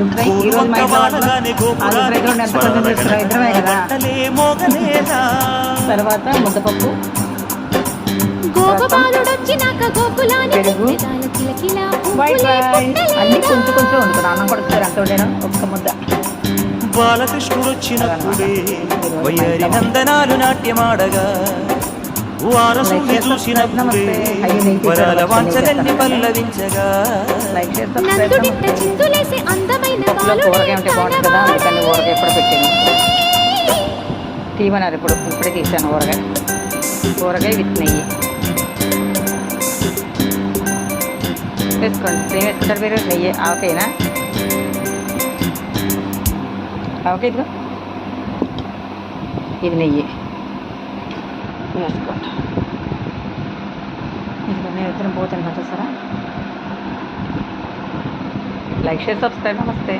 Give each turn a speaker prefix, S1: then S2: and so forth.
S1: ఈ రోజు మా ఇంట్లో ఆలు ఫ్రై కూడా ఎంత కొంచెం చేస్తున్నాం ఇద్దరమే కదా. తర్వాత ముద్దపప్పు, పెరుగు, వైట్ రైస్ అన్నీ కొంచెం కొంచెం వండుకున్నాను. అన్నం కూడా ఎంత వండాను ఒక్క ముద్ద.
S2: బాలకృష్ణుడు వచ్చినప్పుడే వయ్యారి నందనాలు నాట్యమాడగా వారసుని చూసినప్పుడే వరాల వాంఛలన్నీ పల్లవించగా.
S1: ఊరగాయ ఉంటే బాగుంటుంది కదా, అందుకని ఊరగాయ ఎప్పుడు పెట్టాను. తీయమన్నారు ఇప్పుడే తీసాను ఊరగాయ విత్ నెయ్యి వేసుకోండి. ఏం వేసుకుంటారు మీరు? నెయ్యి, ఆవకాయనా? ఆవకాయ ఇదిగో, ఇది నెయ్యి వేసుకోండి. ఇదిగో నేను ఇద్దరం పోతాను కదా. సరే, లైక్, షేర్, సబ్స్క్రైబ్. నమస్తే.